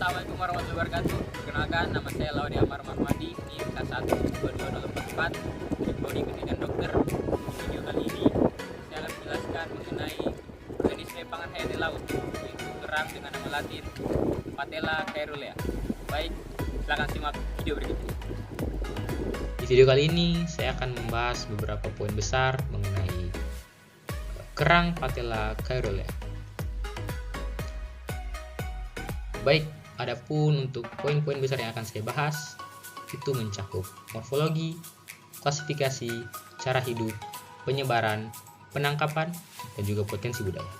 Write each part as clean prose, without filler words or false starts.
Assalamualaikum warahmatullahi wabarakatuh. Perkenalkan, nama saya Laudi Amar Mahmadi, NIM K1 22044, Prodi Pendidikan Dokter. Di video kali ini saya akan menjelaskan mengenai organisme pangan hayati laut, yaitu kerang dengan nama Latin Patella caerulea. Baik, silakan simak video berikut ini. Di video kali ini saya akan membahas beberapa poin besar mengenai kerang Patella caerulea. Baik, adapun untuk poin-poin besar yang akan saya bahas itu mencakup morfologi, klasifikasi, cara hidup, penyebaran, penangkapan, dan juga potensi budaya.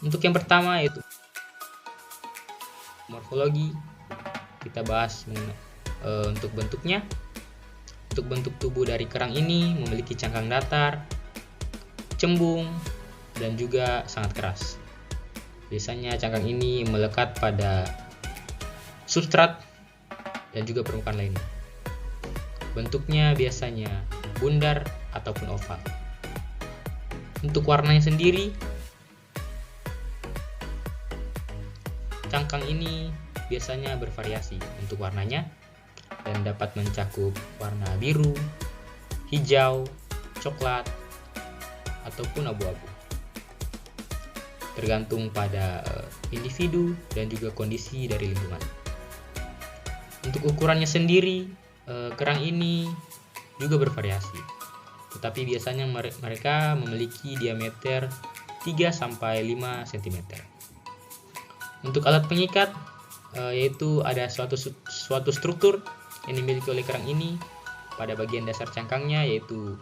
Untuk yang pertama yaitu morfologi, kita bahas untuk bentuknya. Untuk bentuk tubuh dari kerang ini memiliki cangkang datar, cembung, dan juga sangat keras. Biasanya cangkang ini melekat pada substrat dan juga permukaan lainnya. Bentuknya biasanya bundar ataupun oval. Untuk warnanya sendiri, cangkang ini biasanya bervariasi untuk warnanya dan dapat mencakup warna biru, hijau, coklat, ataupun abu-abu. Tergantung pada individu dan juga kondisi dari lingkungan. Untuk ukurannya sendiri, kerang ini juga bervariasi, tetapi biasanya mereka memiliki diameter 3-5 cm. Untuk alat pengikat, yaitu ada suatu struktur yang dimiliki oleh kerang ini pada bagian dasar cangkangnya, yaitu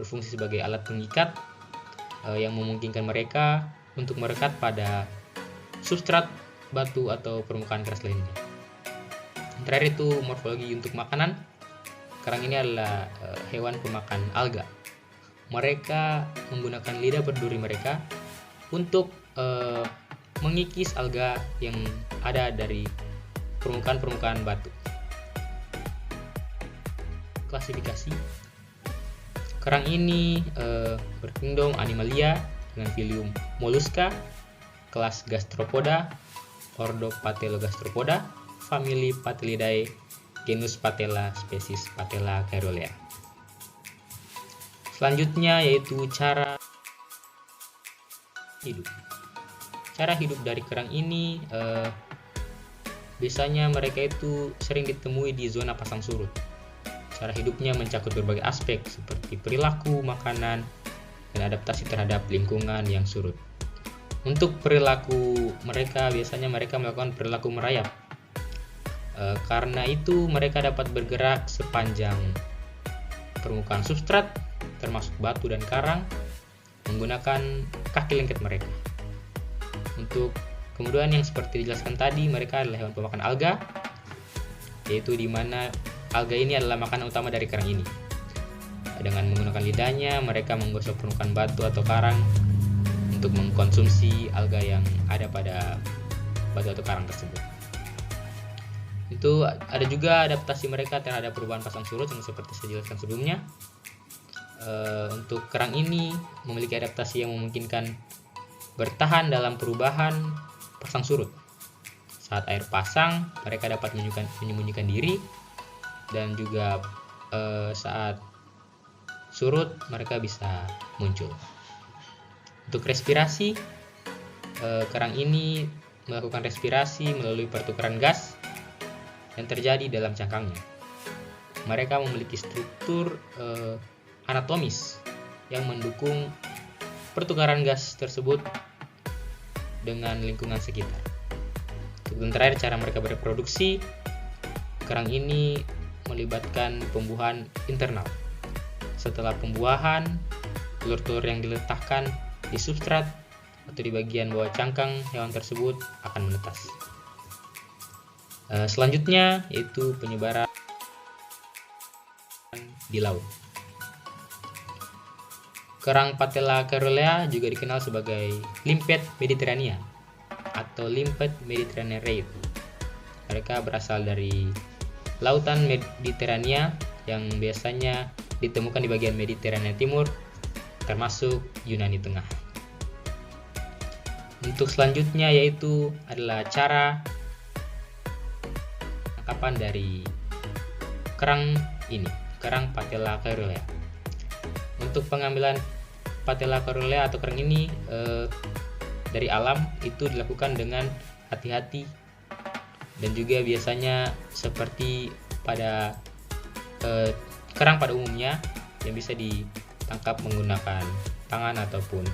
berfungsi sebagai alat pengikat yang memungkinkan mereka untuk merekat pada substrat, batu, atau permukaan keras lainnya. Terakhir itu morfologi untuk makanan. Kerang ini adalah hewan pemakan alga. Mereka menggunakan lidah berduri mereka untuk mengikis alga yang ada dari permukaan batu. Klasifikasi. Kerang ini berkingdom Animalia dengan filium Mollusca, kelas Gastropoda, ordo Patelogastropoda, famili Patelidae, genus Patella, spesies Patella caerulea. Selanjutnya yaitu cara hidup. Cara hidup dari kerang ini biasanya mereka itu sering ditemui di zona pasang surut. Cara hidupnya mencakup berbagai aspek seperti perilaku, makanan, dan adaptasi terhadap lingkungan yang surut. Untuk perilaku mereka, biasanya mereka melakukan perilaku merayap. Karena itu mereka dapat bergerak sepanjang permukaan substrat, termasuk batu dan karang, menggunakan kaki lengket mereka. Untuk kemudian yang seperti dijelaskan tadi, mereka adalah hewan pemakan alga, yaitu di mana alga ini adalah makanan utama dari kerang ini. Dengan menggunakan lidahnya, mereka menggosok permukaan batu atau karang untuk mengkonsumsi alga yang ada pada batu atau karang tersebut. Itu ada juga adaptasi mereka terhadap perubahan pasang surut yang seperti saya jelaskan sebelumnya. Untuk kerang ini memiliki adaptasi yang memungkinkan bertahan dalam perubahan pasang surut. Saat air pasang, mereka dapat menyembunyikan diri, dan juga saat surut mereka bisa muncul. Untuk respirasi, kerang ini melakukan respirasi melalui pertukaran gas yang terjadi dalam cangkangnya. Mereka memiliki struktur anatomis yang mendukung pertukaran gas tersebut dengan lingkungan sekitar. Untuk terakhir, cara mereka bereproduksi, kerang ini melibatkan pembuahan internal. Setelah pembuahan, telur-telur yang diletakkan di substrat atau di bagian bawah cangkang hewan tersebut akan menetas. Selanjutnya yaitu penyebaran di laut. Kerang Patella caerulea juga dikenal sebagai limpet Mediterania atau limpet Mediterranean ray. Mereka berasal dari lautan Mediterania yang biasanya ditemukan di bagian Mediterania Timur, termasuk Yunani Tengah. Untuk selanjutnya yaitu adalah cara penangkapan dari kerang ini, kerang Patella caerulea. Untuk pengambilan Patella caerulea atau kerang ini dari alam itu dilakukan dengan hati-hati, dan juga biasanya seperti pada kerang pada umumnya yang bisa ditangkap menggunakan tangan ataupun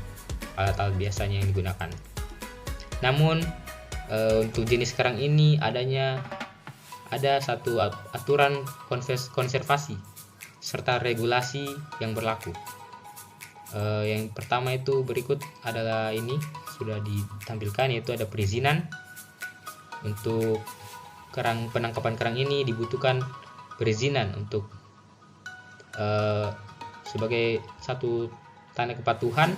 alat-alat biasanya yang digunakan. Namun untuk jenis kerang ini ada satu aturan konservasi serta regulasi yang berlaku. Yang pertama itu berikut adalah ini sudah ditampilkan, yaitu ada perizinan. Untuk penangkapan kerang ini dibutuhkan perizinan untuk sebagai satu tanda kepatuhan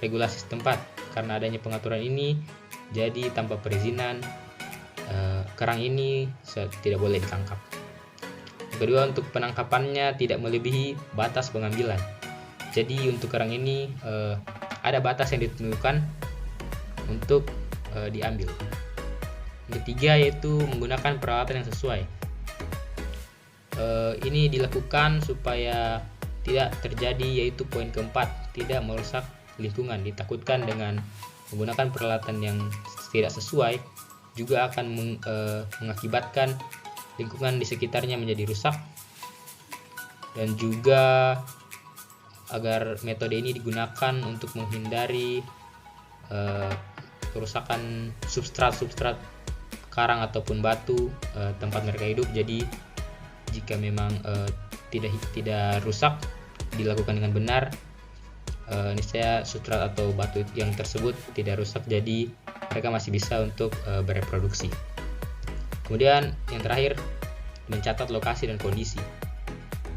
regulasi setempat. Karena adanya pengaturan ini, jadi tanpa perizinan kerang ini tidak boleh ditangkap. Kedua, untuk penangkapannya tidak melebihi batas pengambilan. Jadi untuk kerang ini ada batas yang ditentukan untuk diambil. Ketiga yaitu menggunakan peralatan yang sesuai. Ini dilakukan supaya tidak terjadi, yaitu poin keempat, tidak merusak lingkungan. Ditakutkan dengan menggunakan peralatan yang tidak sesuai juga akan mengakibatkan lingkungan di sekitarnya menjadi rusak, dan juga agar metode ini digunakan untuk menghindari kerusakan substrat karang ataupun batu tempat mereka hidup. Jadi jika memang tidak rusak, dilakukan dengan benar, niscaya substrat atau batu yang tersebut tidak rusak, jadi mereka masih bisa untuk bereproduksi. Kemudian yang terakhir, mencatat lokasi dan kondisi.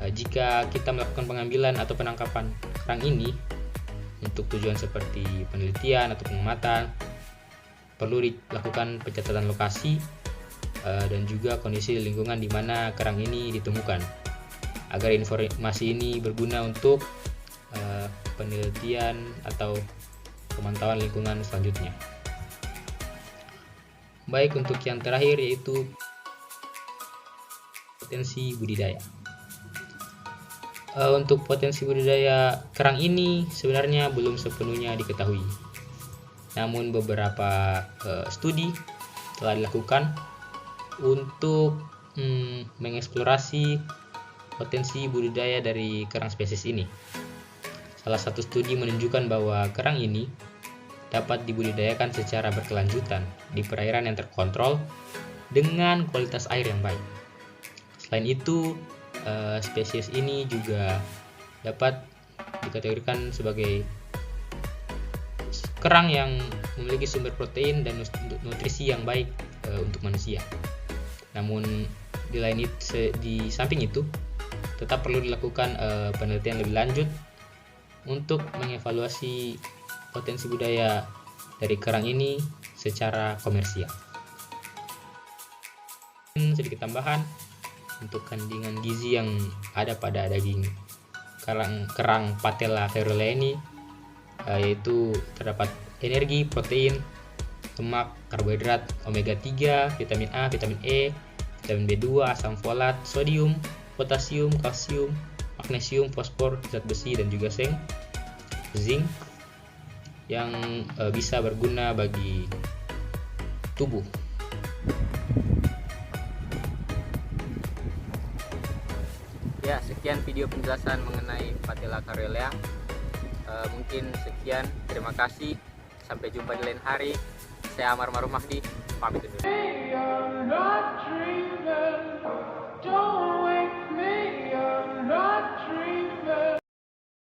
Jika kita melakukan pengambilan atau penangkapan kerang ini untuk tujuan seperti penelitian atau pengamatan, perlu dilakukan pencatatan lokasi dan juga kondisi lingkungan di mana kerang ini ditemukan, agar informasi ini berguna untuk penelitian atau pemantauan lingkungan selanjutnya. Baik, untuk yang terakhir yaitu potensi budidaya. Untuk potensi budidaya kerang ini sebenarnya belum sepenuhnya diketahui. Namun beberapa studi telah dilakukan untuk mengeksplorasi potensi budidaya dari kerang spesies ini. Salah satu studi menunjukkan bahwa kerang ini dapat dibudidayakan secara berkelanjutan di perairan yang terkontrol dengan kualitas air yang baik. Selain itu, spesies ini juga dapat dikategorikan sebagai kerang yang memiliki sumber protein dan nutrisi yang baik untuk manusia. Namun di samping itu tetap perlu dilakukan penelitian lebih lanjut untuk mengevaluasi potensi budaya dari kerang ini secara komersial. Sedikit tambahan untuk kandungan gizi yang ada pada daging kerang Patella caerulea ini, yaitu terdapat energi, protein, lemak, karbohidrat, omega 3, vitamin A, vitamin E, vitamin B2, asam folat, sodium, potasium, kalsium, magnesium, fosfor, zat besi, dan juga zinc yang bisa berguna bagi tubuh. Ya, sekian video penjelasan mengenai Patella caerulea. Mungkin sekian, terima kasih, sampai jumpa di lain hari. Saya Amar Mahdi, pamit undur diri.